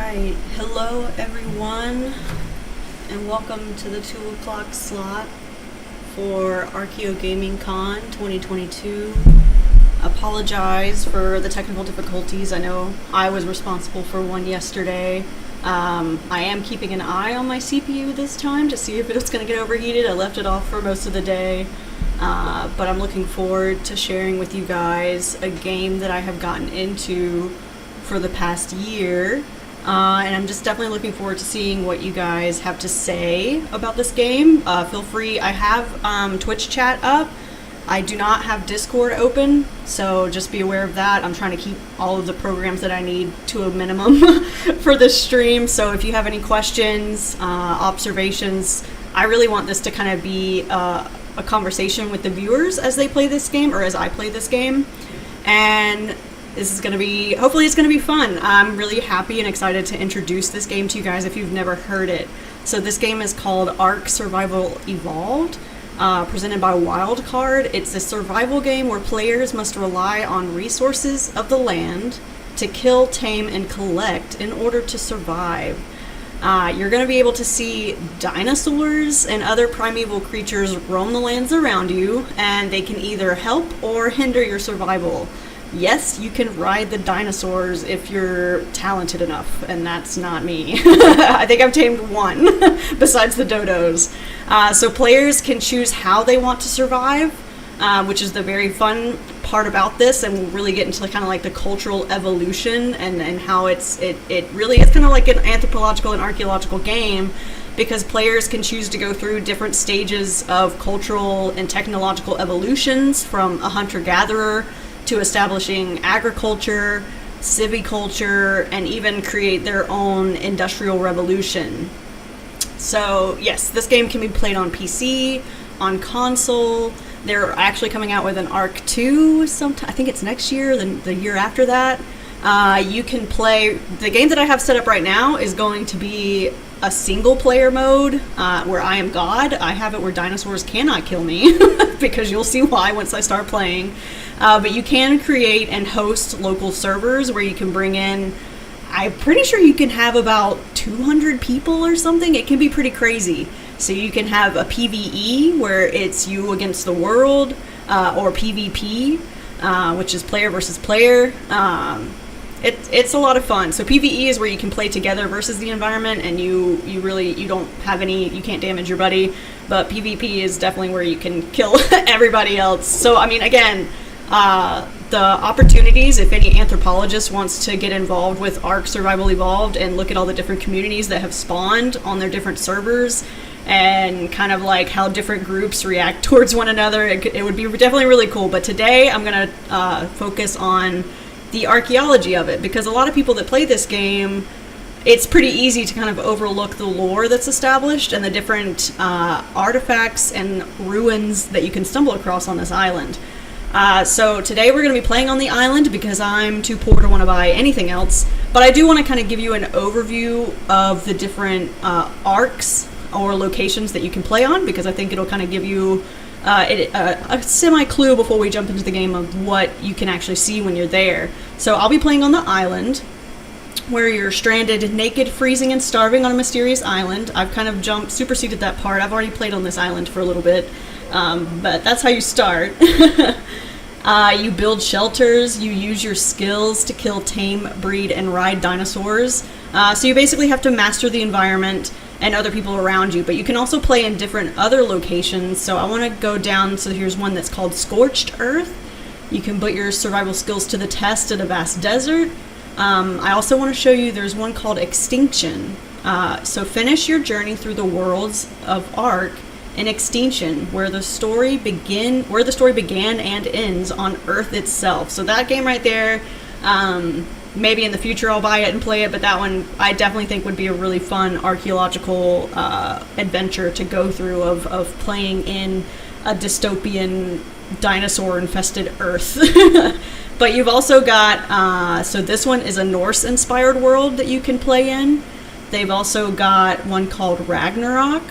Alright, hello everyone, and welcome to the 2 o'clock slot for Archaeo Gaming Con 2022. Apologize for the technical difficulties. I know I was responsible for one yesterday. I am keeping an eye on my CPU this time to see if it was going to get overheated. I left it off for most of the day, but I'm looking forward to sharing with you guys a game that I have gotten into for the past year. And I'm just definitely looking forward to seeing what you guys have to say about this game. Feel free. I have Twitch chat up. I do not have Discord open, so just be aware of that. I'm trying to keep all of the programs that I need to a minimum for this stream. So if you have any questions, observations, I really want this to kind of be a conversation with the viewers as they play this game, or as I play this game. And this is going to be, hopefully it's going to be fun. I'm really happy and excited to introduce this game to you guys if you've never heard it. So this game is called Ark Survival Evolved, presented by Wildcard. It's a survival game where players must rely on resources of the land to kill, tame, and collect in order to survive. You're going to be able to see dinosaurs and other primeval creatures roam the lands around you, and they can either help or hinder your survival. Yes, you can ride the dinosaurs if you're talented enough, and that's not me. I think I've tamed one, besides the dodos. So players can choose how they want to survive, which is the very fun part about this, and we'll really get into kind of like the cultural evolution and how it really is kind of like an anthropological and archaeological game, because players can choose to go through different stages of cultural and technological evolutions, from a hunter-gatherer to establishing agriculture, civiculture, and even create their own industrial revolution. So yes, this game can be played on PC, on console. They're actually coming out with an Ark 2 sometime. I think it's next year, the year after that. You can play, the game that I have set up right now is going to be a single player mode where I am God. I have it where dinosaurs cannot kill me because you'll see why once I start playing. But you can create and host local servers where you can bring in, I'm pretty sure you can have about 200 people or something. It can be pretty crazy. So you can have a PvE where it's you against the world, or PvP, which is player versus player. It's a lot of fun. So PvE is where you can play together versus the environment, and you don't have any, you can't damage your buddy. But PvP is definitely where you can kill everybody else. So I mean, again, the opportunities, if any anthropologist wants to get involved with Ark Survival Evolved and look at all the different communities that have spawned on their different servers, and kind of like how different groups react towards one another, it would be definitely really cool. But today I'm going to focus on the archaeology of it, because a lot of people that play this game, it's pretty easy to kind of overlook the lore that's established and the different artifacts and ruins that you can stumble across on this island. So today we're going to be playing on the island because I'm too poor to want to buy anything else, but I do want to kind of give you an overview of the different arcs or locations that you can play on, because I think it'll kind of give you a semi-clue before we jump into the game of what you can actually see when you're there. So I'll be playing on the island, where you're stranded, naked, freezing, and starving on a mysterious island. I've kind of superseded that part. I've already played on this island for a little bit, but that's how you start. You build shelters, you use your skills to kill, tame, breed, and ride dinosaurs. So you basically have to master the environment and other people around you, but you can also play in different other locations. So I want to go down, so here's one that's called Scorched Earth. You can put your survival skills to the test in a vast desert. I also want to show you, there's one called Extinction. So finish your journey through the worlds of Ark in Extinction, where the story began and ends on Earth itself. So that game right there, maybe in the future I'll buy it and play it, but that one I definitely think would be a really fun archaeological adventure to go through, of playing in a dystopian dinosaur-infested Earth. But you've also got, so this one is a Norse-inspired world that you can play in. They've also got one called Ragnarok.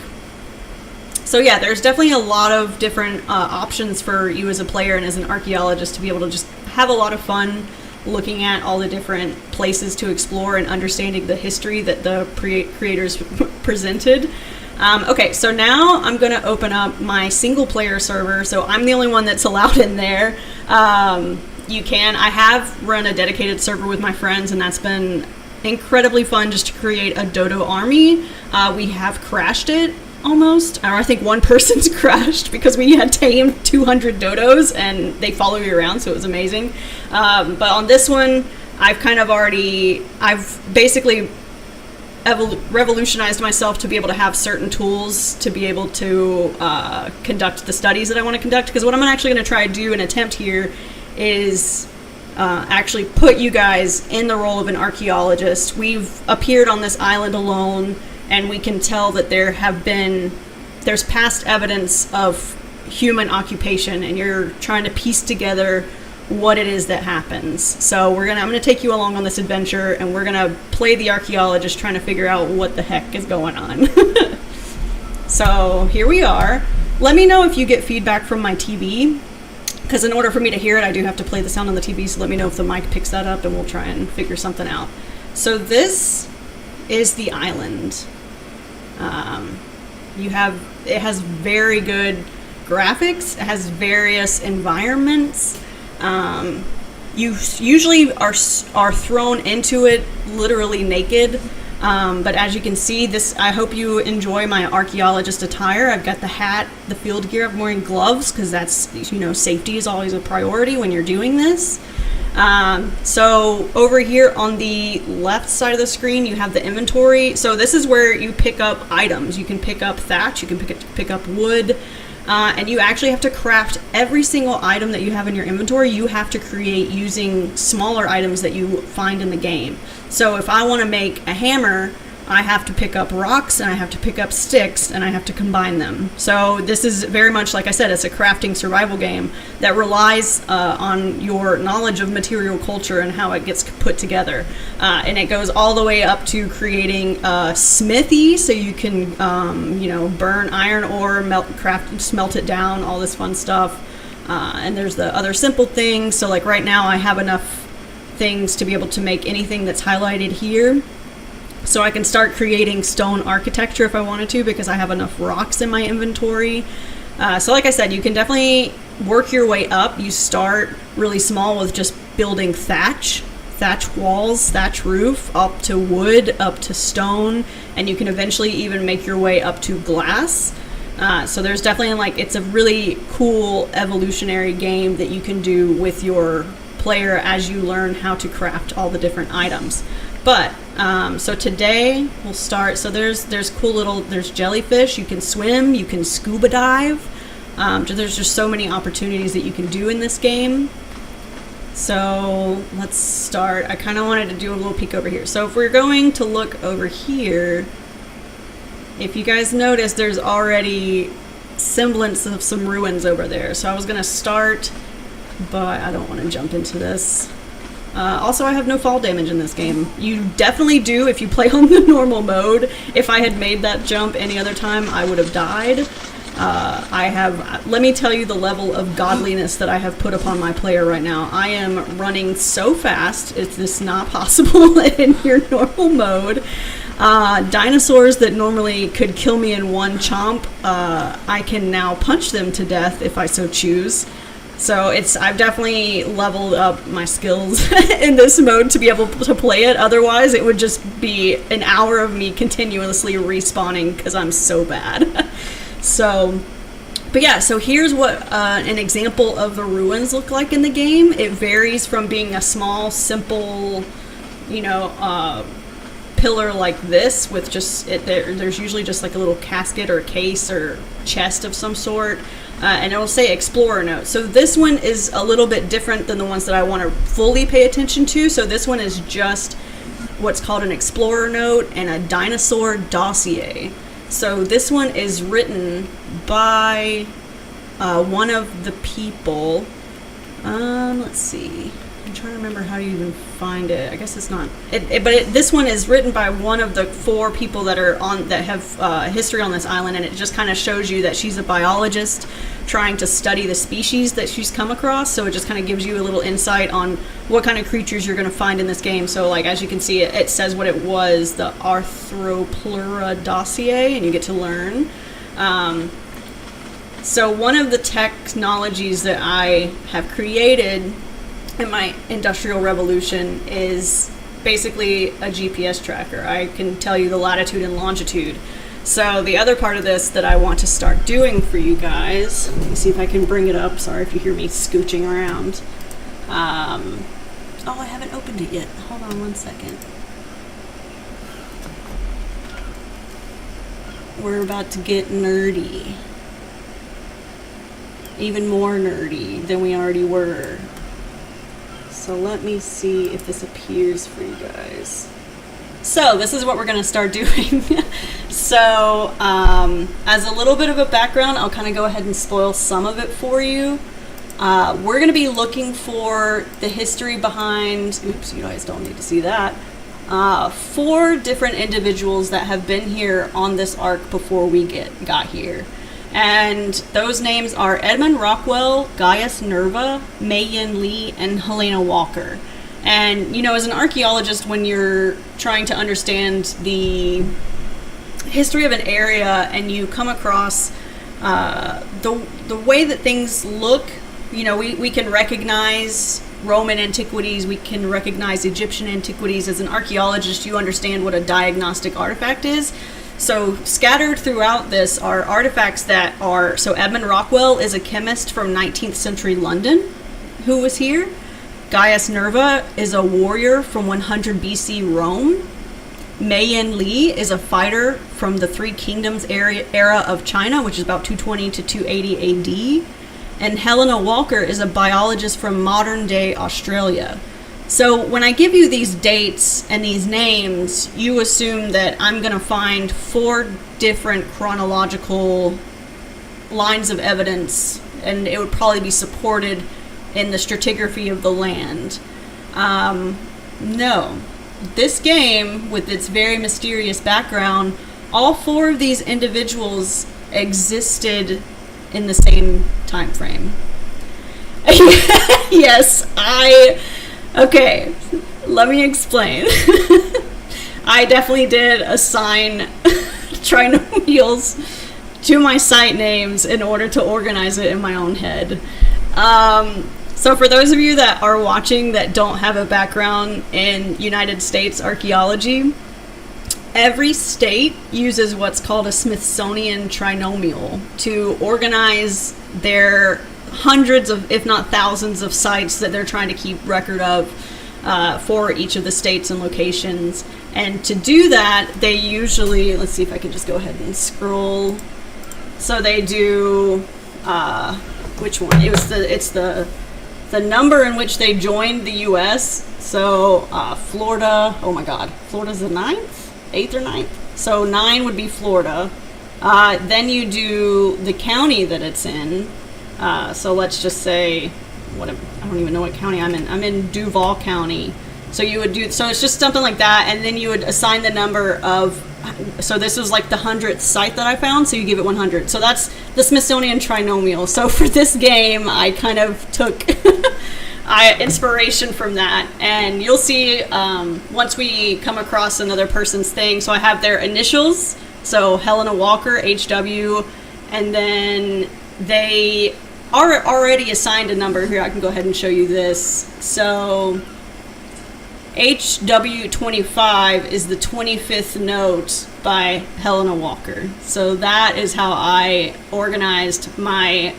So yeah, there's definitely a lot of different options for you as a player and as an archaeologist to be able to just have a lot of fun looking at all the different places to explore and understanding the history that the creators presented. Okay, so now I'm going to open up my single player server. So I'm the only one that's allowed in there. I have run a dedicated server with my friends, and that's been incredibly fun just to create a dodo army. We have crashed it almost, or I think one person's crashed because we had tamed 200 dodos and they follow you around, so it was amazing. But on this one, I've basically revolutionized myself to be able to have certain tools to be able to conduct the studies that I want to conduct, because what I'm actually going to try to do and attempt here is actually put you guys in the role of an archaeologist. We've appeared on this island alone, and we can tell that there's past evidence of human occupation, and you're trying to piece together what it is that happens. So I'm gonna take you along on this adventure, and we're gonna play the archaeologist trying to figure out what the heck is going on. So here we are. Let me know if you get feedback from my TV, because in order for me to hear it, I do have to play the sound on the TV, so let me know if the mic picks that up, and we'll try and figure something out. So this is the island. It has very good graphics. It has various environments. You usually are thrown into it literally naked. But as you can see, I hope you enjoy my archaeologist attire. I've got the hat, the field gear. I'm wearing gloves because that's, safety is always a priority when you're doing this. So over here on the left side of the screen, you have the inventory. So this is where you pick up items. You can pick up thatch, you can pick up wood, and you actually have to craft every single item that you have in your inventory. You have to create using smaller items that you find in the game. So if I want to make a hammer, I have to pick up rocks, and I have to pick up sticks, and I have to combine them. So this is very much, like I said, it's a crafting survival game that relies on your knowledge of material culture and how it gets put together. And it goes all the way up to creating smithy, so you can, burn iron ore, smelt it down, all this fun stuff. And there's the other simple things. So like right now I have enough things to be able to make anything that's highlighted here. So I can start creating stone architecture if I wanted to, because I have enough rocks in my inventory. So like I said, you can definitely work your way up. You start really small with just building thatch walls, thatch roof, up to wood, up to stone, and you can eventually even make your way up to glass. So there's definitely it's a really cool evolutionary game that you can do with your player as you learn how to craft all the different items. But so today we'll start. So there's there's jellyfish. You can swim. You can scuba dive. There's just so many opportunities that you can do in this game. So let's start. I kind of wanted to do a little peek over here. So if we're going to look over here, if you guys notice, there's already semblance of some ruins over there. So I was gonna start, but I don't want to jump into this. Also, I have no fall damage in this game. You definitely do if you play on the normal mode. If I had made that jump any other time, I would have died. Let me tell you the level of godliness that I have put upon my player right now. I am running so fast, it's just not possible in your normal mode. Dinosaurs that normally could kill me in one chomp, I can now punch them to death if I so choose. So I've definitely leveled up my skills in this mode to be able to play it. Otherwise, it would just be an hour of me continuously respawning because I'm so bad. But yeah, so here's what an example of the ruins look like in the game. It varies from being a small, simple, pillar like this with just there's usually just like a little casket or case or chest of some sort. And it will say Explorer Note. So this one is a little bit different than the ones that I want to fully pay attention to. So this one is just what's called an Explorer Note and a Dinosaur Dossier. So this one is written by one of the people. Let's see. I'm trying to remember how you even find it. I guess it's not. This one is written by one of the 4 people that have history on this island, and it just kind of shows you that she's a biologist trying to study the species that she's come across. So it just kind of gives you a little insight on what kind of creatures you're going to find in this game. So, like, as you can see, it says what it was, the Arthropleurodacea, and you get to learn. So one of the technologies that I have created in my Industrial Revolution is basically a GPS tracker. I can tell you the latitude and longitude. So the other part of this that I want to start doing for you guys, let me see if I can bring it up. Sorry if you hear me scooching around. Oh, I haven't opened it yet. Hold on one second. We're about to get nerdy. Even more nerdy than we already were. So let me see if this appears for you guys. So this is what we're going to start doing. So as a little bit of a background, I'll kind of go ahead and spoil some of it for you. We're going to be looking for the history behind, oops, you guys don't need to see that, 4 different individuals that have been here on this ark before we got here. And those names are Edmund Rockwell, Gaius Nerva, Mei Yin Lee, and Helena Walker. And, you know, as an archaeologist, when you're trying to understand the history of an area and you come across the way that things look, you know, we can recognize Roman antiquities, we can recognize Egyptian antiquities. As an archaeologist, you understand what a diagnostic artifact is. So scattered throughout this are artifacts that are, so Edmund Rockwell is a chemist from 19th century London who was here. Gaius Nerva is a warrior from 100 BC Rome. Mei Yin Lee is a fighter from the Three Kingdoms era of China, which is about 220 to 280 AD. And Helena Walker is a biologist from modern day Australia. So when I give you these dates and these names, you assume that I'm going to find 4 different chronological lines of evidence, and it would probably be supported in the stratigraphy of the land. No. This game, with its very mysterious background, all 4 of these individuals existed in the same time frame. Yes, okay, let me explain. I definitely did assign trinomials to my site names in order to organize it in my own head. So for those of you that are watching that don't have a background in United States archaeology, every state uses what's called a Smithsonian trinomial to organize their hundreds of, if not thousands of sites that they're trying to keep record of for each of the states and locations. And to do that, they usually, let's see if I can just go ahead and scroll. So they do, which one? It's the number in which they joined the U.S. So Florida, oh my God, Florida's the 9th, 8th or 9th. So 9 would be Florida. Then you do the county that it's in. So let's just say, I don't even know what county I'm in. I'm in Duval County. So you would do, so it's just something like that, and then you would assign the number of, so this was like the 100th site that I found, so you give it 100. So that's the Smithsonian trinomial. So for this game, I kind of took inspiration from that, and you'll see once we come across another person's thing, so I have their initials, so Helena Walker, HW, and then they are already assigned a number. Here, I can go ahead and show you this. So HW25 is the 25th note by Helena Walker. So that is how I organized my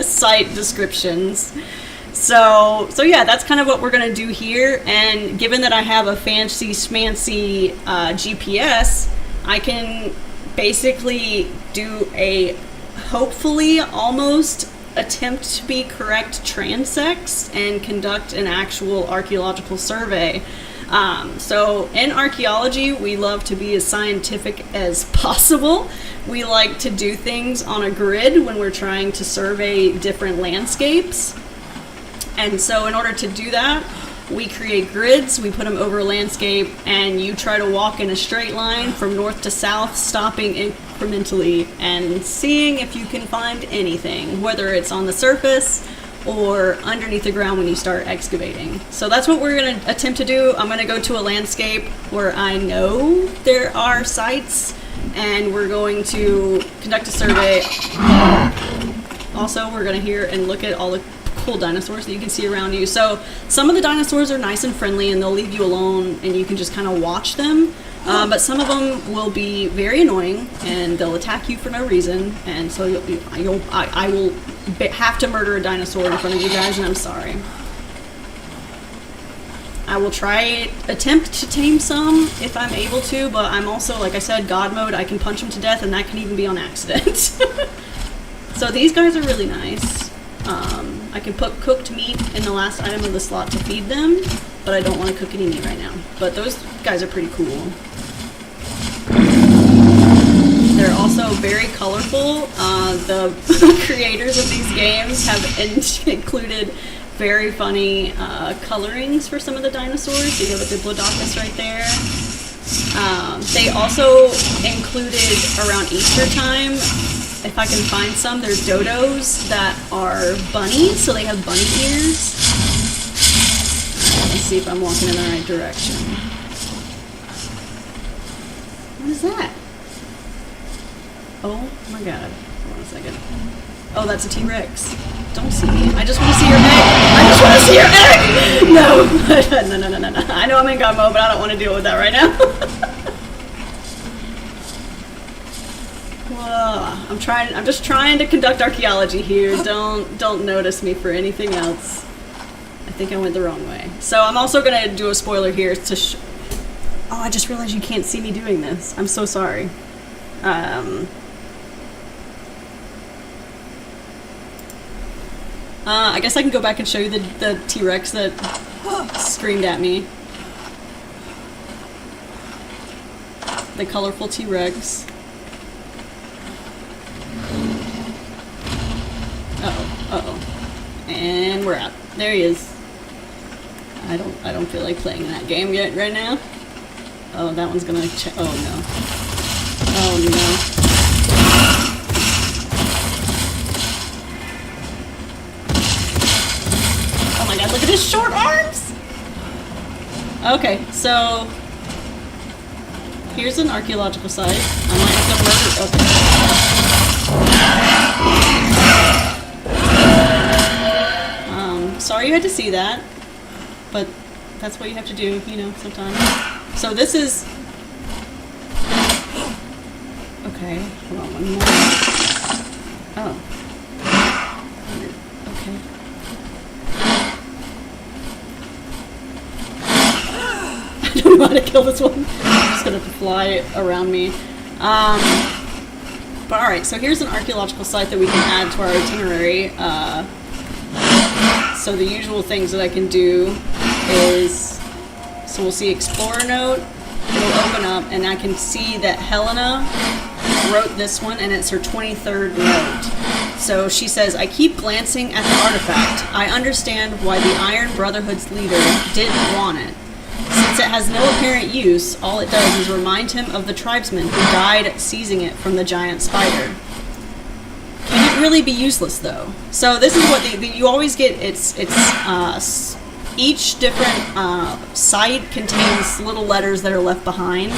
site descriptions. So yeah, that's kind of what we're going to do here. And given that I have a fancy schmancy GPS, I can basically do a hopefully almost attempt to be correct transects and conduct an actual archaeological survey. So in archaeology, we love to be as scientific as possible. We like to do things on a grid when we're trying to survey different landscapes. And so in order to do that, we create grids, we put them over a landscape, and you try to walk in a straight line from north to south, stopping incrementally and seeing if you can find anything, whether it's on the surface or underneath the ground when you start excavating. So that's what we're going to attempt to do. I'm going to go to a landscape where I know there are sites, and we're going to conduct a survey. Also, we're going to hear and look at all the cool dinosaurs that you can see around you. So some of the dinosaurs are nice and friendly, and they'll leave you alone and you can just kind of watch them. But some of them will be very annoying, and they'll attack you for no reason. And so I will have to murder a dinosaur in front of you guys, and I'm sorry. I will attempt to tame some if I'm able to, but I'm also, like I said, God mode. I can punch them to death, and that can even be on accident. So these guys are really nice. I can put cooked meat in the last item of the slot to feed them, but I don't want to cook any meat right now. But those guys are pretty cool. They're also very colorful. The creators of these games have included very funny colorings for some of the dinosaurs. So you have a Diplodocus right there. They also included around Easter time, if I can find some, they're dodos that are bunnies, so they have bunny ears. Let's see if I'm walking in the right direction. What is that? Oh my god. Hold on a second. Oh, that's a T-Rex. Don't see me. I just want to see your egg. I just want to see your egg! No. No. I know I'm in God mode, but I don't want to deal with that right now. I'm just trying to conduct archaeology here. Don't notice me for anything else. I think I went the wrong way. So I'm also gonna do a spoiler here to oh, I just realized you can't see me doing this. I'm so sorry. I guess I can go back and show you the T-Rex that screamed at me. The colorful T-Rex. Uh-oh. And we're out. There he is. I don't feel like playing that game yet right now. Oh, that one's gonna oh no. Oh no. Oh my god, look at his short arms! Okay, so here's an archaeological site. I might have to murder. Okay. Sorry you had to see that, but that's what you have to do, you know, sometimes. So this is... Okay, hold on one more. Oh. Okay. I don't know how to kill this one. I'm just gonna fly around me. But alright, so here's an archaeological site that we can add to our itinerary. So the usual things that I can do is, so we'll see Explorer note, it'll open up, and I can see that Helena wrote this one, and it's her 23rd note. So she says, I keep glancing at the artifact. I understand why the Iron Brotherhood's leader didn't want it. Since it has no apparent use, all it does is remind him of the tribesmen who died seizing it from the giant spider. Can it really be useless, though? So this is what you always get. Each different site contains little letters that are left behind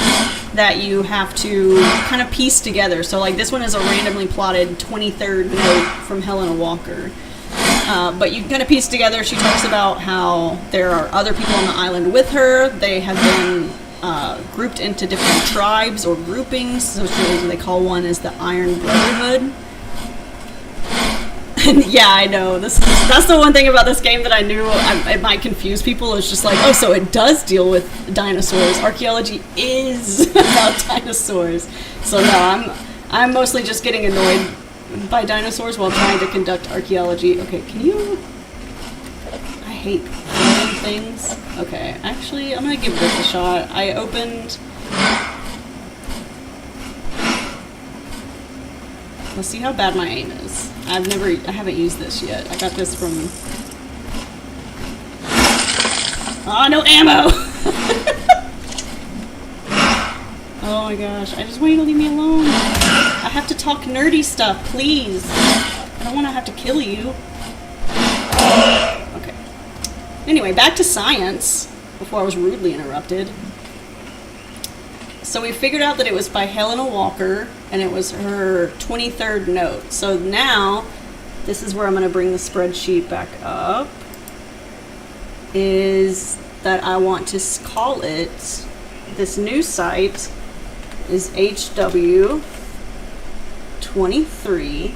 that you have to kind of piece together. So like this one is a randomly plotted 23rd note from Helena Walker. But you can kind of piece together. She talks about how there are other people on the island with her. They have been grouped into different tribes or groupings. So they call one as the Iron Brotherhood. And yeah, I know. That's the one thing about this game that I knew it might confuse people. It's just like, oh, so it does deal with dinosaurs. Archaeology is about dinosaurs. So no, I'm mostly just getting annoyed by dinosaurs while trying to conduct archaeology. Okay, can you... I hate throwing things. Okay, actually, I'm gonna give this a shot. I opened... Let's see how bad my aim is. I haven't used this yet. I got this from Oh, no ammo! Oh my gosh, I just want you to leave me alone. I have to talk nerdy stuff, please. I don't want to have to kill you. Okay. Anyway, back to science, before I was rudely interrupted. So we figured out that it was by Helena Walker, and it was her 23rd note. So now, this is where I'm going to bring the spreadsheet back up, is that I want to call it, this new site is HW23.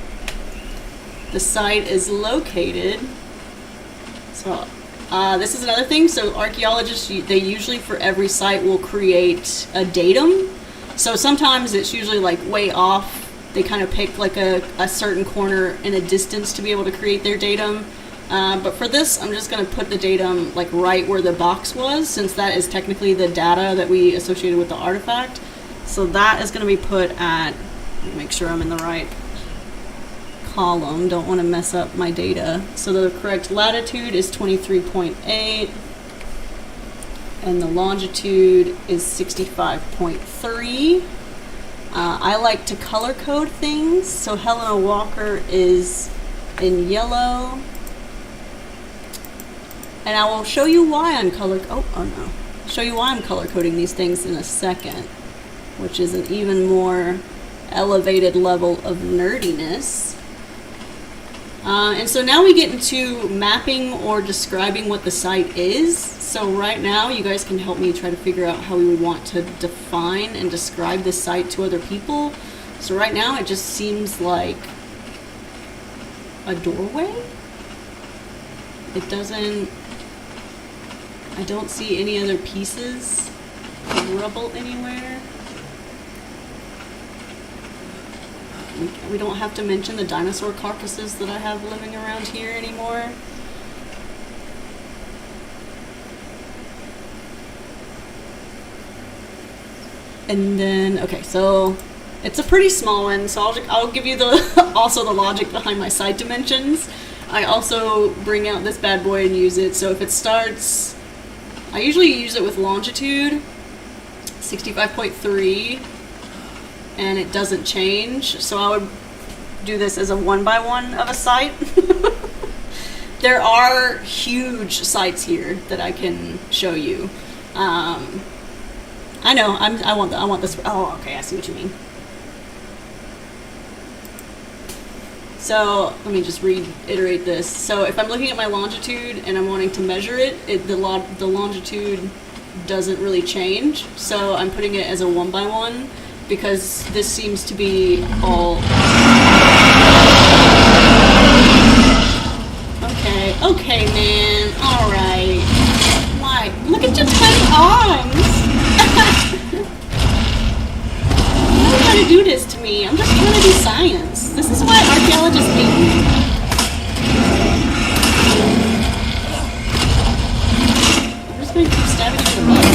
The site is located, so this is another thing. So archaeologists, they usually for every site will create a datum. So sometimes it's usually like way off. They kind of pick like a certain corner in a distance to be able to create their datum. But for this, I'm just going to put the datum like right where the box was, since that is technically the data that we associated with the artifact. So that is going to be put at, make sure I'm in the right column, don't want to mess up my data. So the correct latitude is 23.8 and the longitude is 65.3. I like to color code things, so Helena Walker is in yellow, and I will show you why I'm show you why I'm color coding these things in a second, which is an even more elevated level of nerdiness. And so now we get into mapping or describing what the site is. So right now you guys can help me try to figure out how we would want to define and describe this site to other people. So right now it just seems like a doorway. It doesn't, I don't see any other pieces of rubble anywhere. We don't have to mention the dinosaur carcasses that I have living around here anymore. And then, okay, so it's a pretty small one, so I'll give you the also the logic behind my site dimensions. I also bring out this bad boy and use it. So if it starts, I usually use it with longitude, 65.3. And it doesn't change, so I would do this as a 1x1 of a site. There are huge sites here that I can show you. I know, I want this. Oh, okay, I see what you mean. So let me just reiterate this. So if I'm looking at my longitude and I'm wanting to measure it, the longitude doesn't really change. So I'm putting it as a 1x1. Because this seems to be all... Okay, man, alright. Why? Look at your tiny arms! Why do you gotta do this to me? I'm just trying to do science. This is why archaeologists hate me. I'm just gonna keep stabbing you in the butt.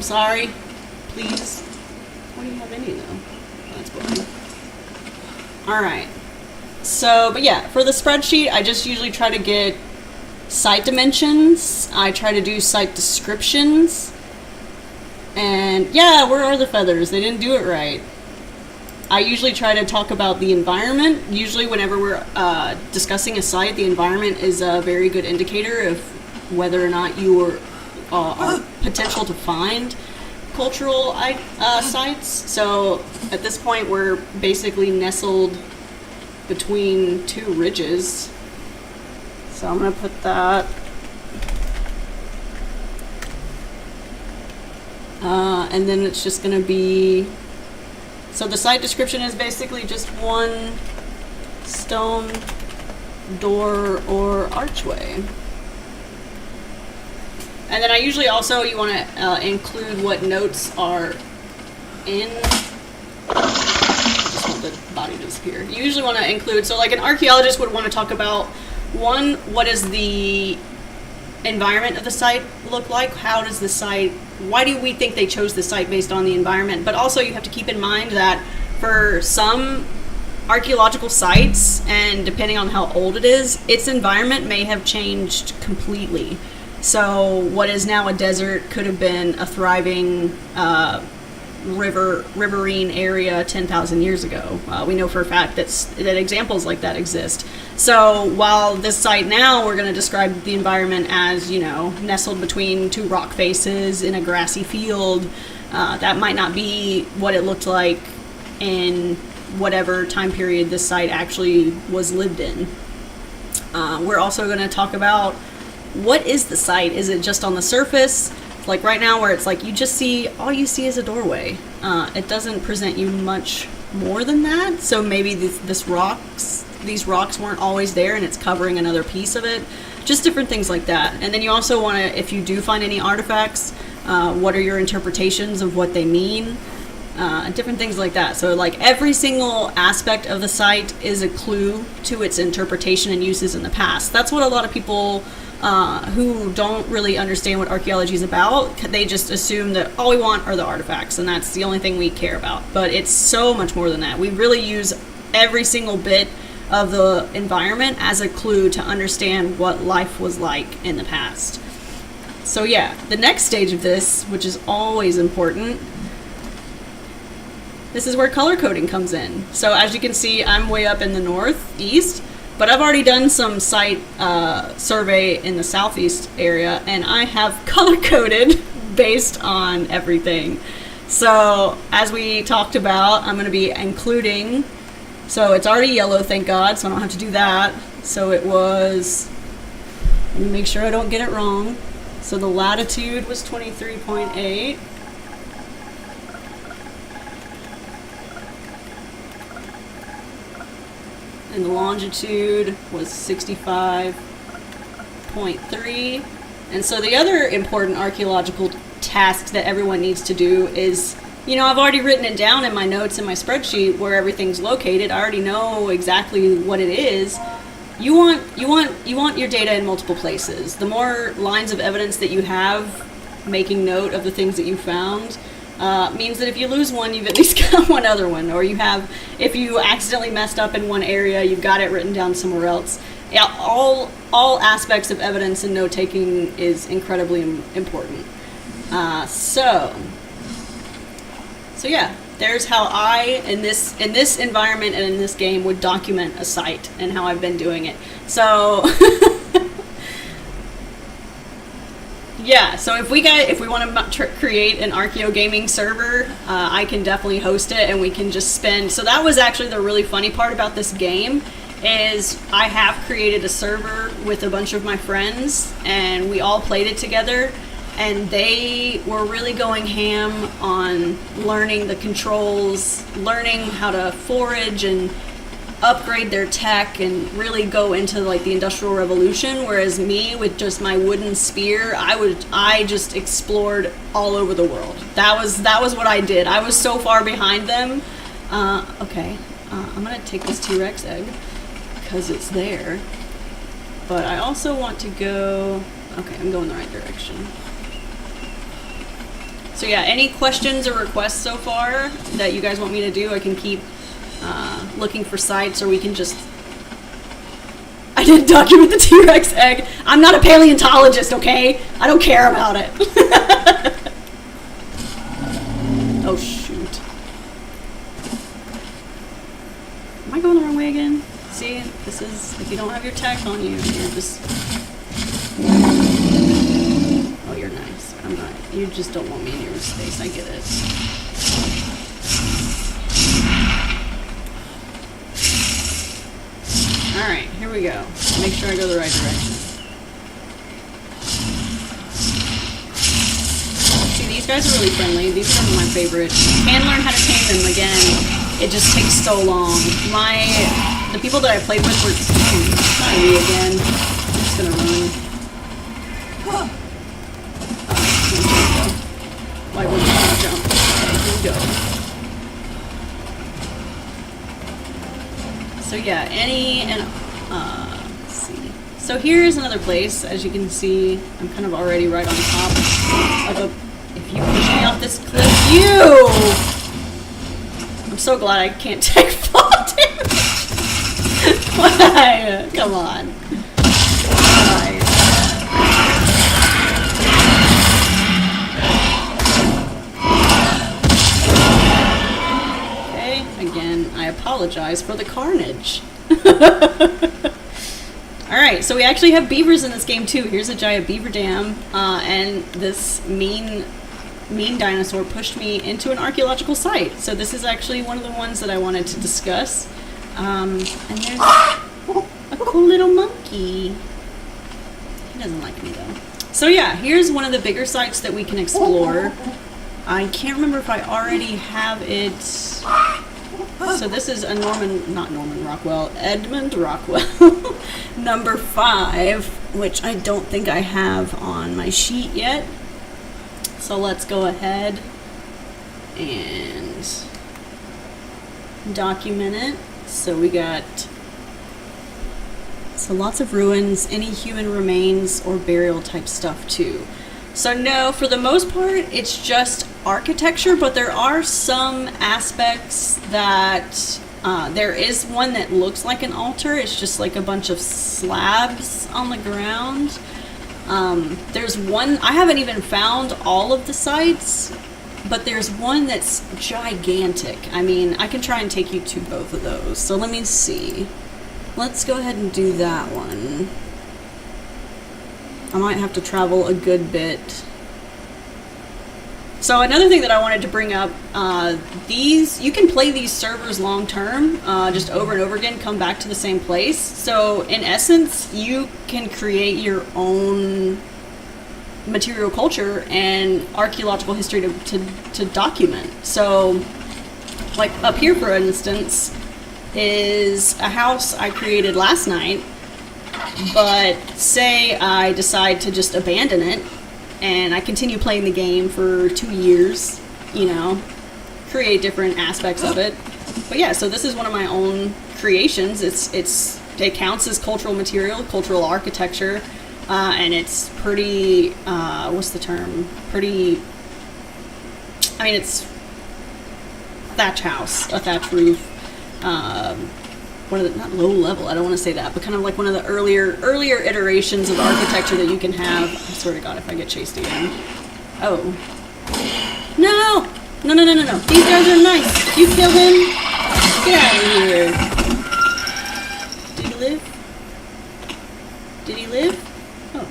Sorry, please. Why do you have any though? That's boring. Alright. So, but yeah, for the spreadsheet, I just usually try to get site dimensions. I try to do site descriptions. And yeah, where are the feathers? They didn't do it right. I usually try to talk about the environment. Usually whenever we're discussing a site, the environment is a very good indicator of whether or not you are potential to find cultural sites. So at this point we're basically nestled between two ridges. So I'm going to put that. And then it's just going to be, so the site description is basically just one stone door or archway. And then I usually also, you want to include what notes are in. I just want the body to disappear. You usually want to include, so like an archaeologist would want to talk about one, what does the environment of the site look like? How does the site, why do we think they chose the site based on the environment? But also you have to keep in mind that for some archaeological sites, and depending on how old it is, its environment may have changed completely. So what is now a desert could have been a thriving riverine area 10,000 years ago. We know for a fact that examples like that exist. So while this site now, we're going to describe the environment as, nestled between two rock faces in a grassy field, that might not be what it looked like in whatever time period this site actually was lived in. We're also going to talk about, what is the site? Is it just on the surface? Like right now where it's like all you see is a doorway. It doesn't present you much more than that. So maybe these rocks weren't always there and it's covering another piece of it. Just different things like that. And then you also want to, if you do find any artifacts, what are your interpretations of what they mean? Different things like that. So like every single aspect of the site is a clue to its interpretation and uses in the past. That's what a lot of people who don't really understand what archaeology is about, they just assume that all we want are the artifacts and that's the only thing we care about. But it's so much more than that. We really use every single bit of the environment as a clue to understand what life was like in the past. So yeah, the next stage of this, which is always important, this is where color coding comes in. So as you can see, I'm way up in the northeast, but I've already done some site survey in the southeast area, and I have color coded based on everything. So as we talked about, I'm going to be including, so it's already yellow, thank God, so I don't have to do that. So it was, let me make sure I don't get it wrong. So the latitude was 23.8. And the longitude was 65.3. And so the other important archaeological task that everyone needs to do is, I've already written it down in my notes in my spreadsheet where everything's located. I already know exactly what it is. You want your data in multiple places. The more lines of evidence that you have making note of the things that you found, means that if you lose one, you've at least got one other one, or if you accidentally messed up in one area, you've got it written down somewhere else. Yeah, all aspects of evidence and note taking is incredibly important. So yeah, there's how I in this environment and in this game would document a site and how I've been doing it. So. Yeah, so if we want to create an archaeogaming server, I can definitely host it, and we can just spend. So that was actually the really funny part about this game, is I have created a server with a bunch of my friends, and we all played it together, and they were really going ham on learning the controls, learning how to forage and upgrade their tech and really go into like the Industrial Revolution, whereas me with just my wooden spear, I just explored all over the world. That was what I did. I was so far behind them. Okay, I'm gonna take this T-Rex egg because it's there, but I also want to go. Okay, I'm going the right direction. So yeah, any questions or requests so far that you guys want me to do, I can keep looking for sites, or we can just... I didn't document the T-Rex egg. I'm not a paleontologist, okay? I don't care about it. Oh, shoot. Am I going the wrong way again? See, this is... If you don't have your tech on you, you're just... Oh, you're nice. I'm not... You just don't want me in your space. I get it. Alright, here we go. Make sure I go the right direction. See, these guys are really friendly. These are my favorite. You can learn how to tame them. Again, it just takes so long. The people that I played with were... Not me again. I'm just gonna run. Why wouldn't you jump? Okay, here we go. So yeah, let's see. So here's another place. As you can see, I'm kind of already right on top of a... If you push me off this cliff, you! I'm so glad I can't take fall damage. Why? Come on. Why? Okay, again, I apologize for the carnage. Alright, so we actually have beavers in this game too. Here's a giant beaver dam, and this mean dinosaur pushed me into an archaeological site. So this is actually one of the ones that I wanted to discuss. And there's a cool little monkey. He doesn't like me though. So yeah, here's one of the bigger sites that we can explore. I can't remember if I already have it. So this is a Edmund Rockwell number 5, which I don't think I have on my sheet yet. So let's go ahead and document it. So we got lots of ruins, any human remains or burial type stuff too. So no, for the most part, it's just architecture, but there are some aspects that there is one that looks like an altar. It's just like a bunch of slabs on the ground. There's one, I haven't even found all of the sites, but there's one that's gigantic. I mean, I can try and take you to both of those. So let me see. Let's go ahead and do that one. I might have to travel a good bit. So another thing that I wanted to bring up, you can play these servers long term, just over and over again, come back to the same place. So in essence, you can create your own material culture and archaeological history to document. So like up here, for instance, is a house I created last night. But say I decide to just abandon it and I continue playing the game for 2 years, you know, create different aspects of it. But yeah, so this is one of my own creations. It counts as cultural material, cultural architecture, and it's pretty, what's the term? Pretty, I mean, it's a thatch house, a thatch roof. One of the, not low level, I don't want to say that, but kind of like one of the earlier iterations of architecture that you can have. I swear to God, if I get chased again. Oh. No! No. These guys are nice. You killed him? Get out of here. Did he live? Did he live? Oh.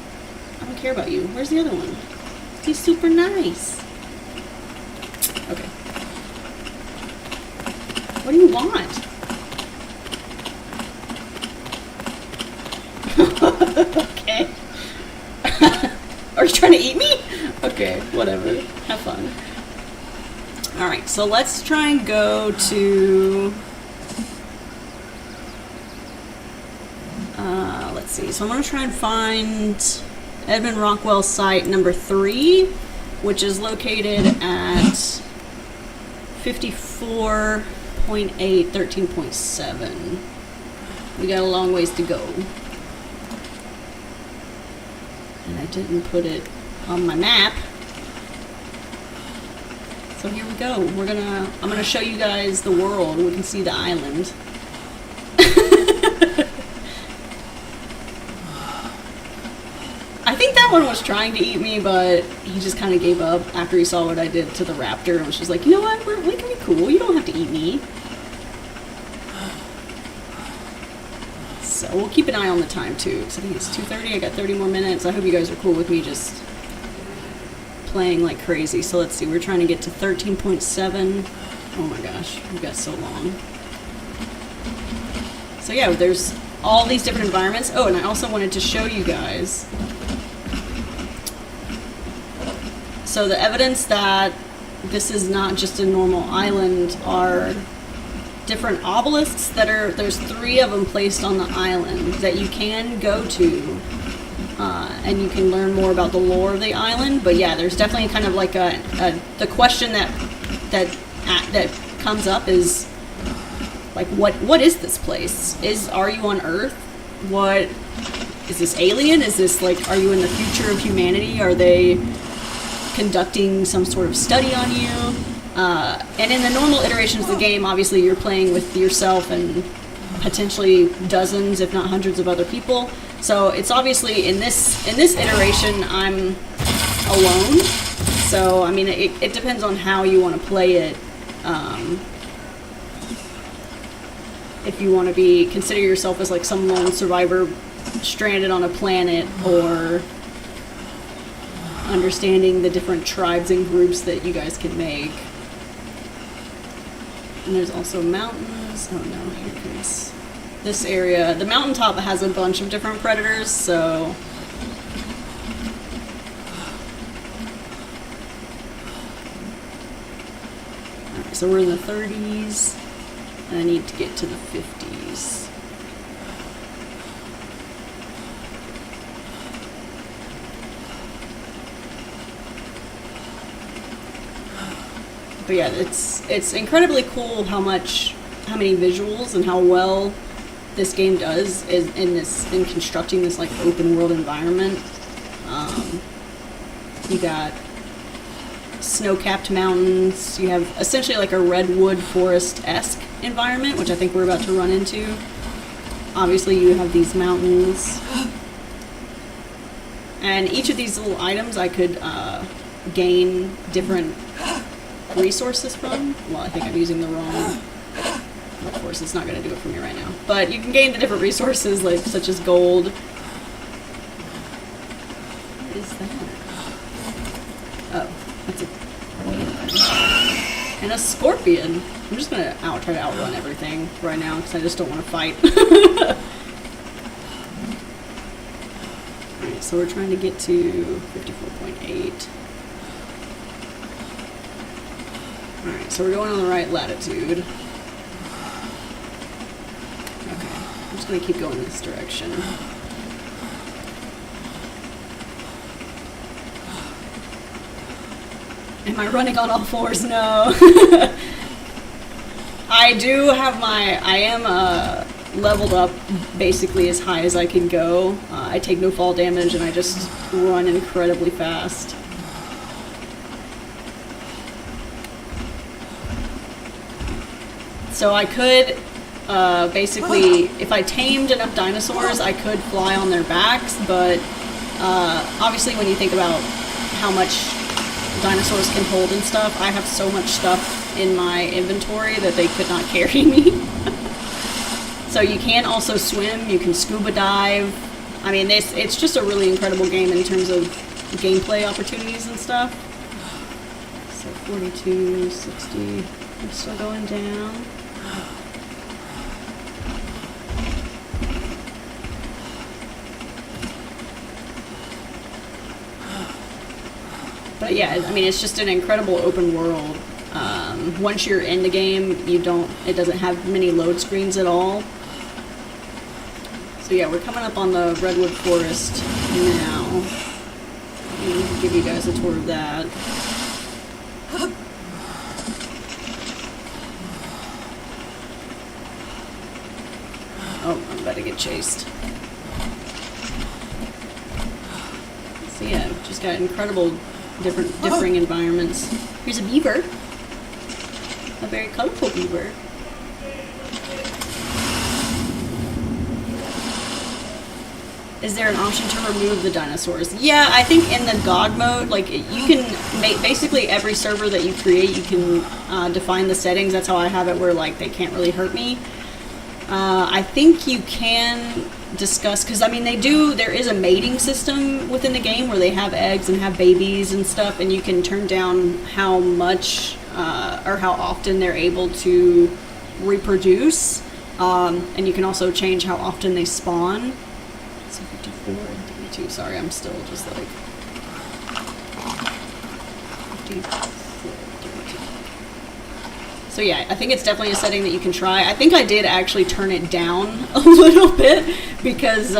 I don't care about you. Where's the other one? He's super nice. Okay. What do you want? Okay. Are you trying to eat me? Okay, whatever. Have fun. Alright, so let's try and go to... let's see. So I'm going to try and find Edmund Rockwell site number 3, which is located at 54.8, 13.7. We got a long ways to go. And I didn't put it on my map. So here we go. I'm gonna show you guys the world. We can see the island. I think that one was trying to eat me, but he just kind of gave up after he saw what I did to the raptor and was just like, you know what, we can be cool. You don't have to eat me. So we'll keep an eye on the time too, because I think it's 2:30. I got 30 more minutes. I hope you guys are cool with me just playing like crazy. So let's see, we're trying to get to 13.7. Oh my gosh, we've got so long. So yeah, there's all these different environments. Oh, and I also wanted to show you guys. So the evidence that this is not just a normal island are different obelisks there's 3 of them placed on the island that you can go to, and you can learn more about the lore of the island. But yeah, there's definitely kind of like the question that comes up is like, what is this place? Are you on Earth? is this alien? Is this like, are you in the future of humanity? Are they conducting some sort of study on you? And in the normal iterations of the game, obviously you're playing with yourself and potentially dozens, if not hundreds of other people. So it's obviously in this iteration, I'm alone. So, I mean, it depends on how you want to play it. If you want to consider yourself as like some lone survivor stranded on a planet, or understanding the different tribes and groups that you guys can make. And there's also mountains. Oh no, here comes this area. The mountaintop has a bunch of different predators, so... Alright, so we're in the 30s, and I need to get to the 50s. But yeah, it's incredibly cool how many visuals and how well this game does in constructing this like open world environment. You got snow-capped mountains. You have essentially like a redwood forest-esque environment, which I think we're about to run into. Obviously, you have these mountains, and each of these little items I could gain different resources from. Well, I think I'm using the wrong... Of course, it's not going to do it for me right now. But you can gain the different resources, like such as gold. What is that? Oh, that's a... And a scorpion. I'm just going to try to outrun everything right now, because I just don't want to fight. Alright, so we're trying to get to 54.8. Alright, so we're going on the right latitude. Okay, I'm just going to keep going in this direction. Am I running on all fours? No. I do have I am leveled up basically as high as I can go. I take no fall damage and I just run incredibly fast. So I could, basically, if I tamed enough dinosaurs, I could fly on their backs, but obviously when you think about how much dinosaurs can hold and stuff, I have so much stuff in my inventory that they could not carry me. So you can also swim, you can scuba dive. I mean, it's just a really incredible game in terms of gameplay opportunities and stuff. So 42, 60, I'm still going down. But yeah, I mean, it's just an incredible open world. Once you're in the game, it doesn't have many load screens at all. So yeah, we're coming up on the redwood forest now. I'll give you guys a tour of that. Oh, I'm about to get chased. So yeah, just got incredible differing environments. Here's a beaver. A very colorful beaver. Is there an option to remove the dinosaurs? Yeah, I think in the God mode, like, you can make basically every server that you create, you can define the settings. That's how I have it, where like they can't really hurt me. I think you can discuss, because I mean there is a mating system within the game where they have eggs and have babies and stuff, and you can turn down how much or how often they're able to reproduce, and you can also change how often they spawn. So 54 and 32, sorry, I'm still just like 54. So yeah, I think it's definitely a setting that you can try. I think I did actually turn it down a little bit, because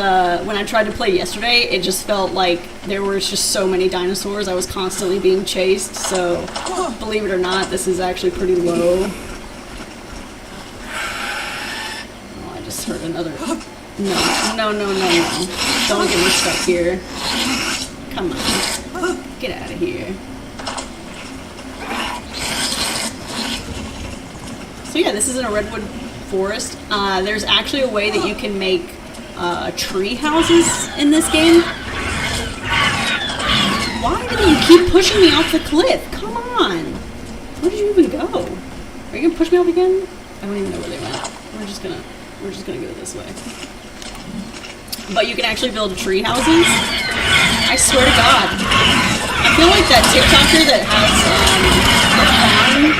when I tried to play yesterday, it just felt like there was just so many dinosaurs. I was constantly being chased, so believe it or not, this is actually pretty low. Oh, I just heard another No, no, no, no, no. Don't get me stuck here. Come on. Get out of here. So yeah, this is in a redwood forest. There's actually a way that you can make tree houses in this game. Why do you keep pushing me off the cliff? Come on. Where did you even go? Are you gonna push me off again? I don't even know where they went. We're just gonna go this way. But you can actually build tree houses. I swear to God. I feel like that TikToker that has a farm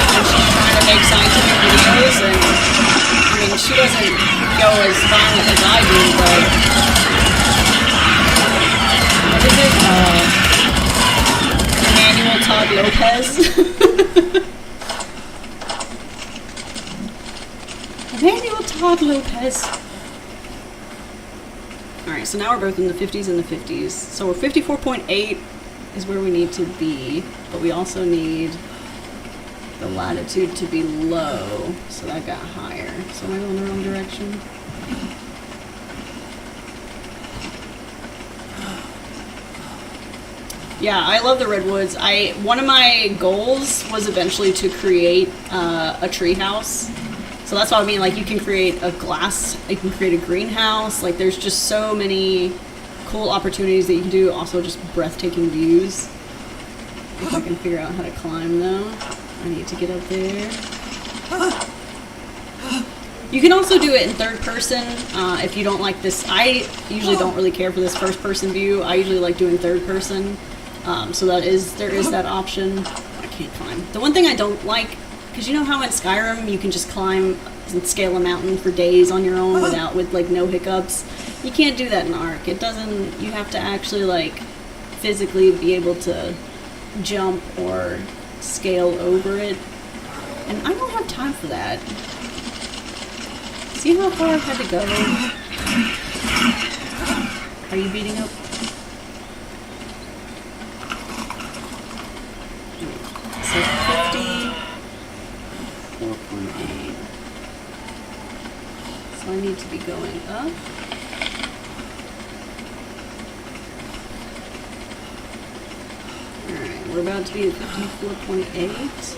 and she's trying to make scientific videos, and I mean she doesn't go as violent as I do, but what is it? Emmanuel Todd Lopez. Emmanuel Todd Lopez. Alright, so now we're both in the 50s and the 50s. So we're 54.8 is where we need to be, but we also need the latitude to be low, so that got higher. So am I going the wrong direction? Yeah, I love the redwoods. One of my goals was eventually to create a tree house. So that's what I mean, like you can create a you can create a greenhouse, like there's just so many cool opportunities that you can do, also just breathtaking views. If I can figure out how to climb though. I need to get up there. You can also do it in third person if you don't like this. I usually don't really care for this first person view. I usually like doing third person. So there is that option. I can't climb. The one thing I don't like, because you know how in Skyrim you can just climb and scale a mountain for days on your own with like no hiccups. You can't do that in Ark. It doesn't. You have to actually like physically be able to jump or scale over it, and I don't have time for that. See how far I've had to go? Are you beating up? So 54.8. So I need to be going up. Alright, we're about to be at 54.8.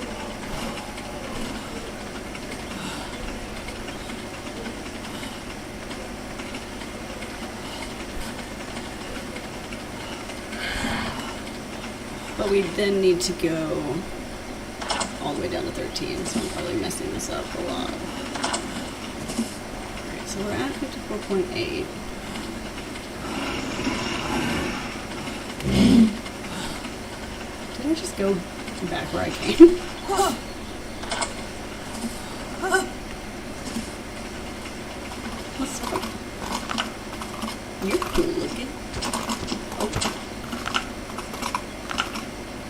But we then need to go all the way down to 13, so I'm probably messing this up a lot. Alright, so we're at 54.8. Did I just go back where I came? What's up? You're cool looking.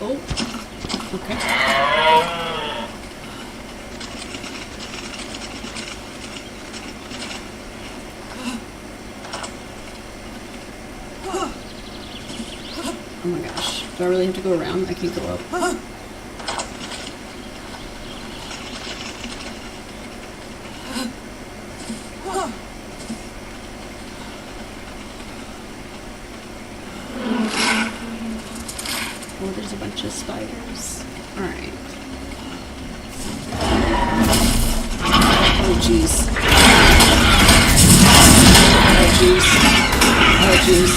Oh. Okay. Oh my gosh. Do I really have to go around? I can't go up. Oh, there's a bunch of spiders. Alright. Oh jeez. Oh jeez. Oh jeez.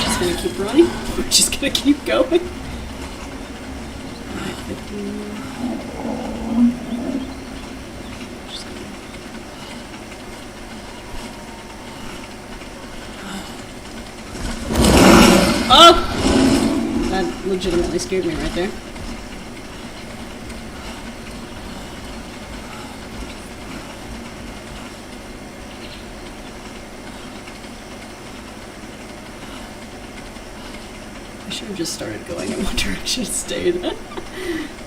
Just gonna keep running. We're just gonna keep going. Alright, 15. Oh! That legitimately scared me right there. I should have just started going in one direction instead.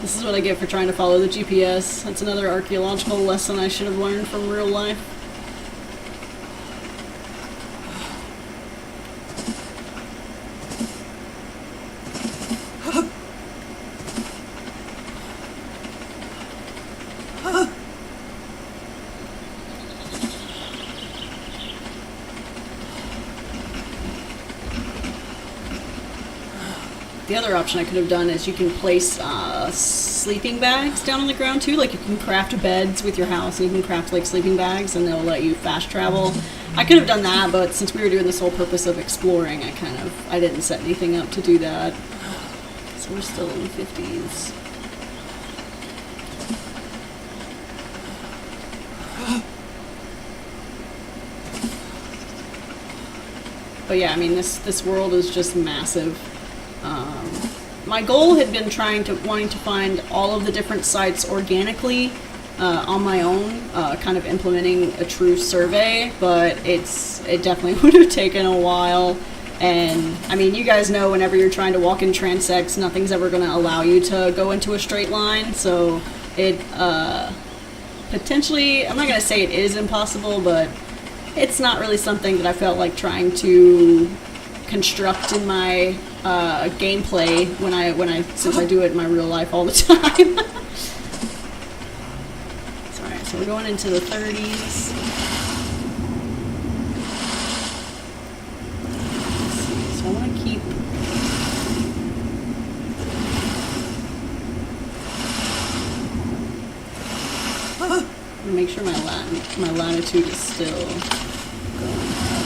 This is what I get for trying to follow the GPS. That's another archaeological lesson I should have learned from real life. the other option I could have done is you can place sleeping bags down on the ground too. Like you can craft beds with your house, and you can craft like sleeping bags, and they'll let you fast travel. I could have done that, but since we were doing this whole purpose of exploring, I didn't set anything up to do that. So we're still in the 50s. But yeah, I mean, this world is just massive. My goal had been wanting to find all of the different sites organically on my own, kind of implementing a true survey, but it definitely would have taken a while. And I mean, you guys know whenever you're trying to walk in transects, nothing's ever going to allow you to go into a straight line. So it potentially, I'm not going to say it is impossible, but it's not really something that I felt like trying to construct in my gameplay since I do it in my real life all the time. Alright, so we're going into the 30s. So I want to keep make sure my latitude is still going up.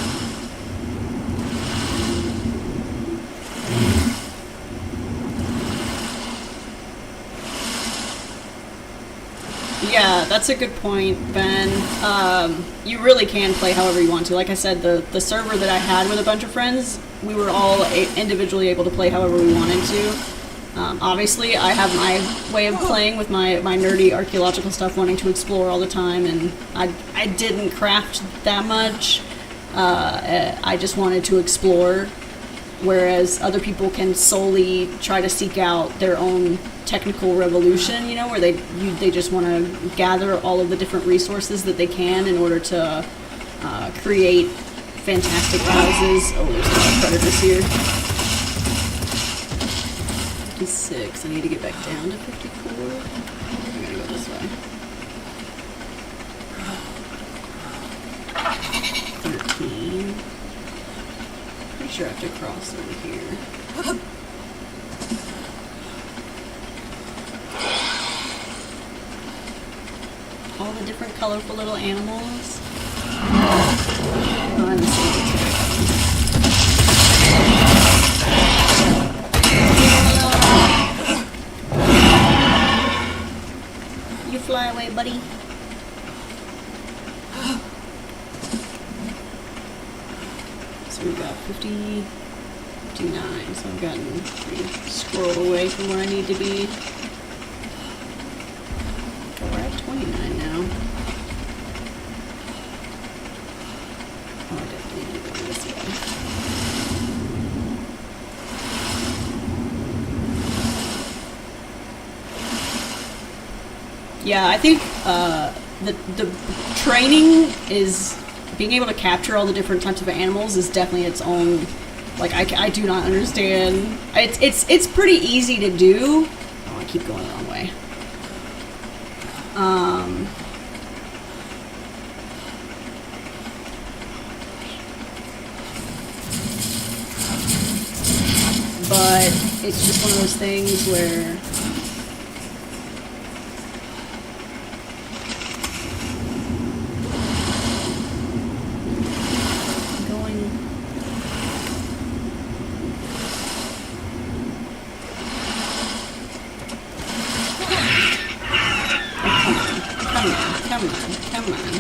Yeah, that's a good point, Ben. You really can play however you want to. Like I said, the server that I had with a bunch of friends, we were all individually able to play however we wanted to. Obviously, I have my way of playing with my nerdy archaeological stuff, wanting to explore all the time, and I didn't craft that much. I just wanted to explore, whereas other people can solely try to seek out their own technical revolution, you know, where they just want to gather all of the different resources that they can in order to create fantastic houses. Oh, there's a lot of predators here. 56. I need to get back down to 54. I'm gonna go this way. 13. Pretty sure I have to cross over here. All the different colorful little animals. Oh, I'm the same. You fly away, buddy. So we've got 50, 59. So I've gotten pretty squirreled away from where I need to be. We're at 29 now. Oh, I definitely need to go this way. Yeah, I think the training is being able to capture all the different types of animals is definitely its own. Like I do not understand. It's pretty easy to do. Oh, I keep going the wrong way. But it's just one of those things where come on.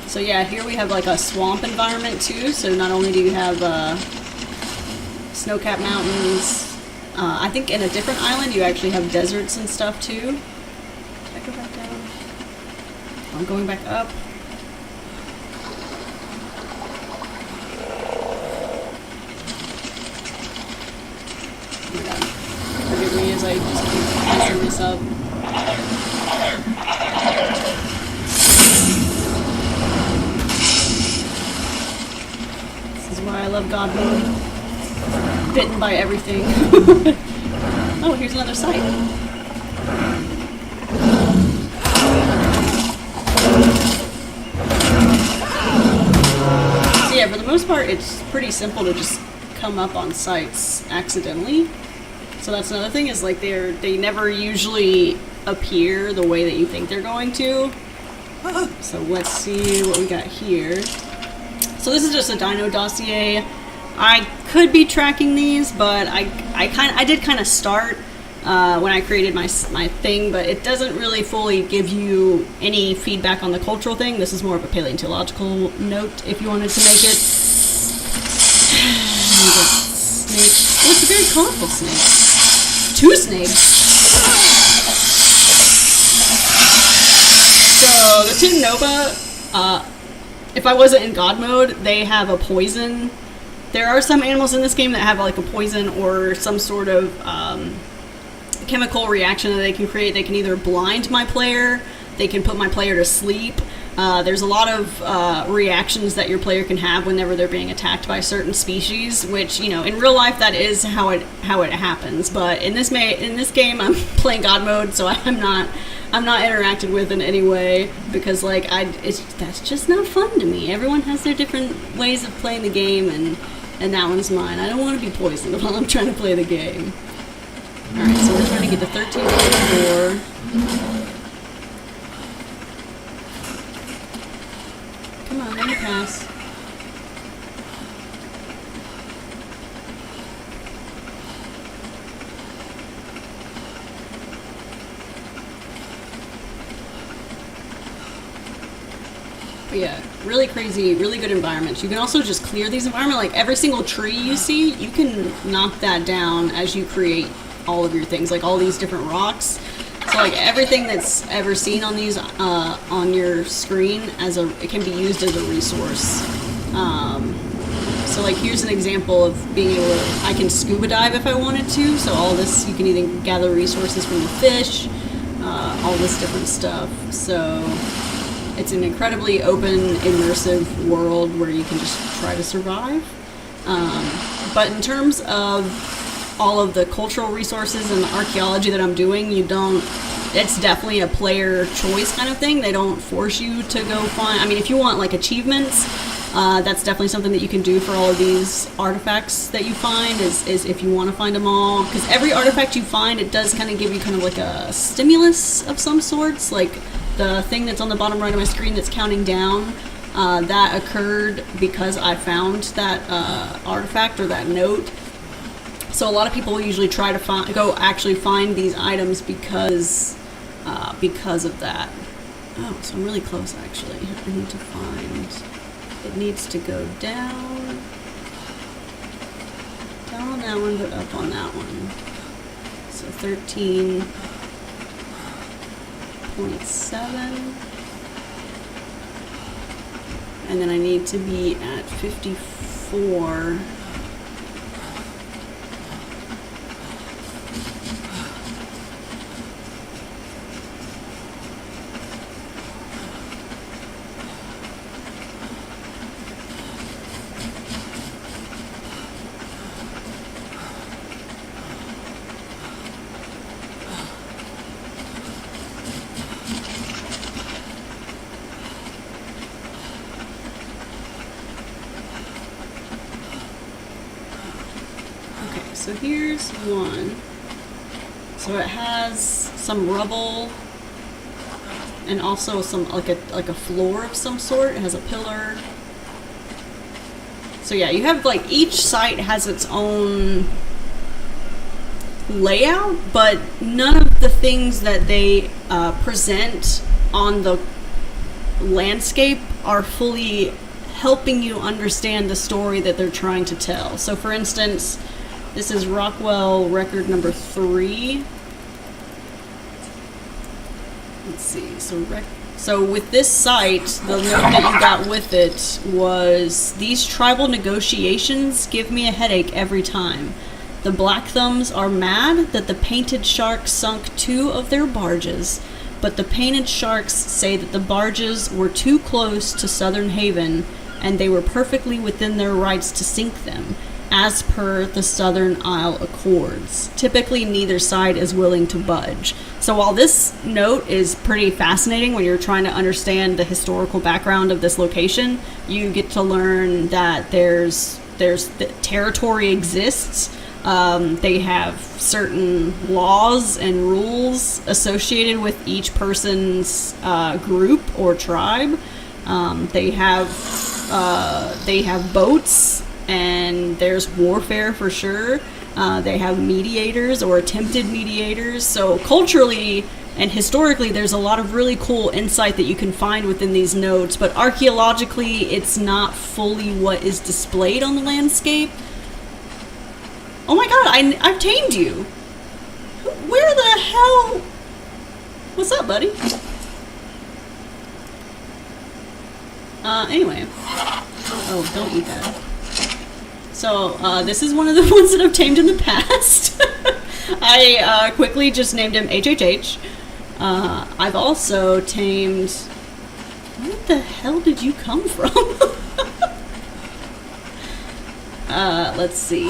So yeah, here we have like a swamp environment too. So not only do you have snow-capped mountains, I think in a different island you actually have deserts and stuff too. Did I go back down? I'm going back up. Oh my god. Forgive me as I just keep messing this up. This is why I love God Mode. Bitten by everything. Oh, here's another site. for the most part, it's pretty simple to just come up on sites accidentally. So that's another thing, is like they never usually appear the way that you think they're going to. So let's see what we got here. So this is just a dino dossier. I could be tracking these, but I did kind of start when I created my thing, but it doesn't really fully give you any feedback on the cultural thing. This is more of a paleontological note if you wanted to make it. Snake. Oh, it's a very colorful snake. 2 snakes. So the tin nova, if I wasn't in God mode, they have a poison. There are some animals in this game that have like a poison or some sort of chemical reaction that they can create. They can either blind my player, they can put my player to sleep. There's a lot of reactions that your player can have whenever they're being attacked by certain species, which, you know, in real life that is how it happens. But in this game, I'm playing God mode, so I'm not interacted with in any way, because like that's just not fun to me. Everyone has their different ways of playing the game, and that one's mine. I don't want to be poisoned while I'm trying to play the game. Alright, so we're trying to get to 13.4. Come on, let me pass. But yeah, really crazy, really good environments. You can also just clear these environments. Like every single tree you see, you can knock that down as you create all of your things, like all these different rocks. So like everything that's ever seen on these on your screen it can be used as a resource. So like here's an example of being able to, I can scuba dive if I wanted to. So all this, you can even gather resources from the fish, all this different stuff. So it's an incredibly open, immersive world where you can just try to survive. But in terms of all of the cultural resources and the archaeology that I'm doing, it's definitely a player choice kind of thing. They don't force you to go find, I mean, if you want like achievements, that's definitely something that you can do for all of these artifacts that you find, is if you want to find them all. Because every artifact you find, it does kind of give you kind of like a stimulus of some sorts. Like the thing that's on the bottom right of my screen that's counting down, that occurred because I found that artifact or that note. So a lot of people usually try to go actually find these items because of that. Oh, so I'm really close actually. I need to find, it needs to go down on that one, but up on that one. So 13.7. And then I need to be at 54. So here's one. So it has some rubble and also some like a floor of some sort. It has a pillar. So yeah, you have like each site has its own layout, but none of the things that they present on the landscape are fully helping you understand the story that they're trying to tell. So for instance, this is Rockwell record number 3. Let's see. So with this site, the note that you got with it was, these tribal negotiations give me a headache every time. The Black Thumbs are mad that the Painted Sharks sunk 2 of their barges, but the Painted Sharks say that the barges were too close to Southern Haven and they were perfectly within their rights to sink them, as per the Southern Isle Accords. Typically, neither side is willing to budge. So while this note is pretty fascinating when you're trying to understand the historical background of this location, you get to learn that there's the territory exists. They have certain laws and rules associated with each person's group or tribe. They have boats, and there's warfare for sure. They have mediators or attempted mediators. So culturally and historically, there's a lot of really cool insight that you can find within these notes. But archaeologically, it's not fully what is displayed on the landscape. Oh my god, I've tamed you. Where the hell? What's up, buddy? Anyway. Oh, don't eat that. So, this is one of the ones that I've tamed in the past. I quickly just named him HHH. I've also tamed... Where the hell did you come from? Let's see.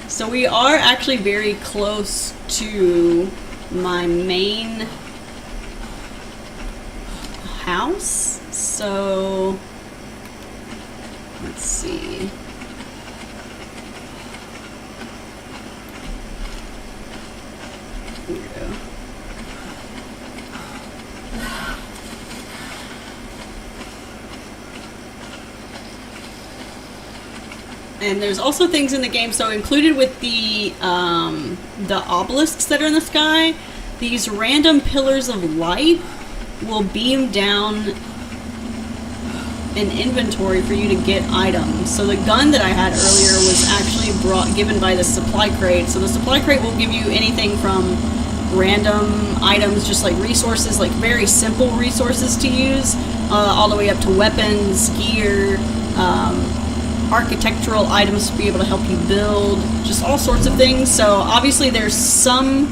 So we are actually very close to my main house. So let's see. Here we go. And there's also things in the game, so included with the obelisks that are in the sky, these random pillars of light will beam down an inventory for you to get items. So the gun that I had earlier was actually given by the supply crate. So the supply crate will give you anything from random items, just like resources, like very simple resources to use, all the way up to weapons, gear, architectural items to be able to help you build, just all sorts of things. So obviously there's some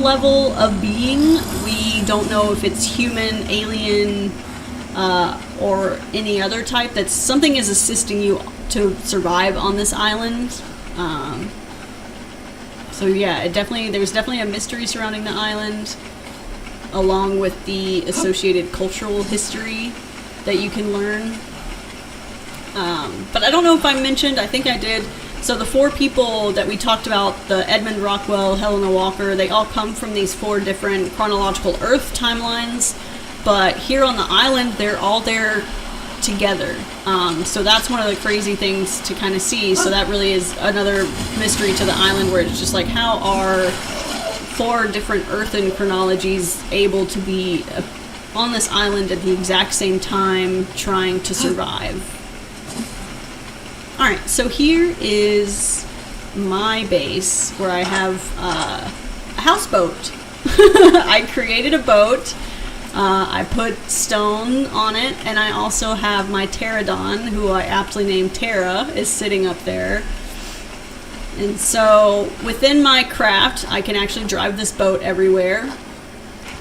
level of being. We don't know if it's human, alien, or any other type. That something is assisting you to survive on this island. So yeah, there's definitely a mystery surrounding the island, along with the associated cultural history that you can learn. But I don't know if I mentioned, I think I did. So the 4 people that we talked about, the Edmund Rockwell, Helena Walker, they all come from these 4 different chronological Earth timelines. But here on the island, they're all there together. So that's one of the crazy things to kind of see. So that really is another mystery to the island, where it's just like, how are 4 different earthen chronologies able to be on this island at the exact same time trying to survive? Alright, so here is my base, where I have a houseboat. I created a boat. I put stone on it, and I also have my pterodon, who I aptly named Terra, is sitting up there. And so within my craft, I can actually drive this boat everywhere.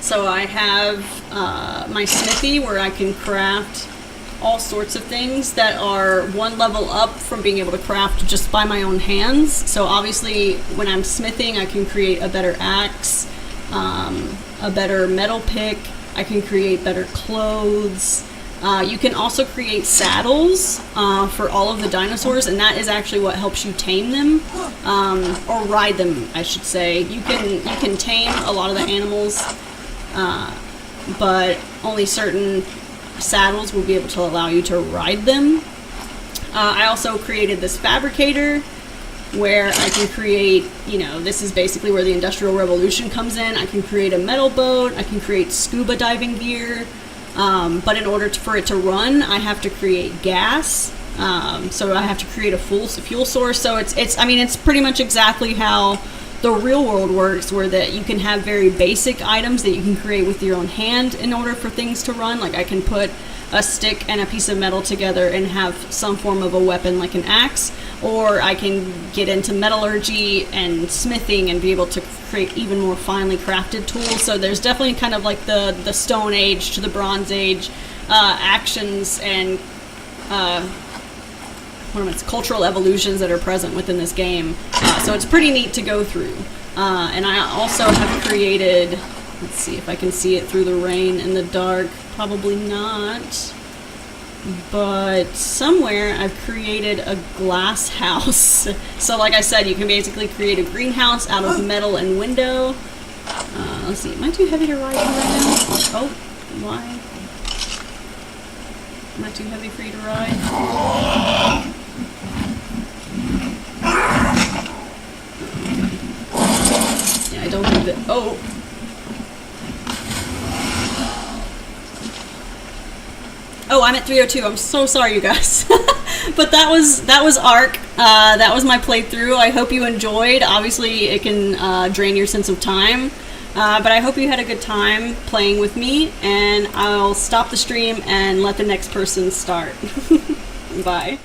So I have my smithy, where I can craft all sorts of things that are one level up from being able to craft just by my own hands. So obviously when I'm smithing, I can create a better axe, a better metal pick, I can create better clothes. You can also create saddles for all of the dinosaurs, and that is actually what helps you tame them, or ride them, I should say. You can tame a lot of the animals, but only certain saddles will be able to allow you to ride them. I also created this fabricator, where I can create, this is basically where the Industrial Revolution comes in. I can create a metal boat, I can create scuba diving gear, but in order for it to run, I have to create gas. So I have to create a fuel source. So it's pretty much exactly how the real world works, where that you can have very basic items that you can create with your own hand in order for things to run. Like I can put a stick and a piece of metal together and have some form of a weapon like an axe, or I can get into metallurgy and smithing and be able to create even more finely crafted tools. So there's definitely kind of like the Stone Age to the Bronze Age actions and cultural evolutions that are present within this game. So it's pretty neat to go through. And I also have created, let's see if I can see it through the rain and the dark, probably not, but somewhere I've created a glass house. So like I said, you can basically create a greenhouse out of metal and window. Let's see, am I too heavy to ride right now? Oh, why? Am I too heavy for you to ride? Yeah, I don't think that. Oh! Oh, I'm at 302. I'm so sorry, you guys. But that was Ark. That was my playthrough. I hope you enjoyed. Obviously, it can drain your sense of time. But I hope you had a good time playing with me, and I'll stop the stream and let the next person start. Bye.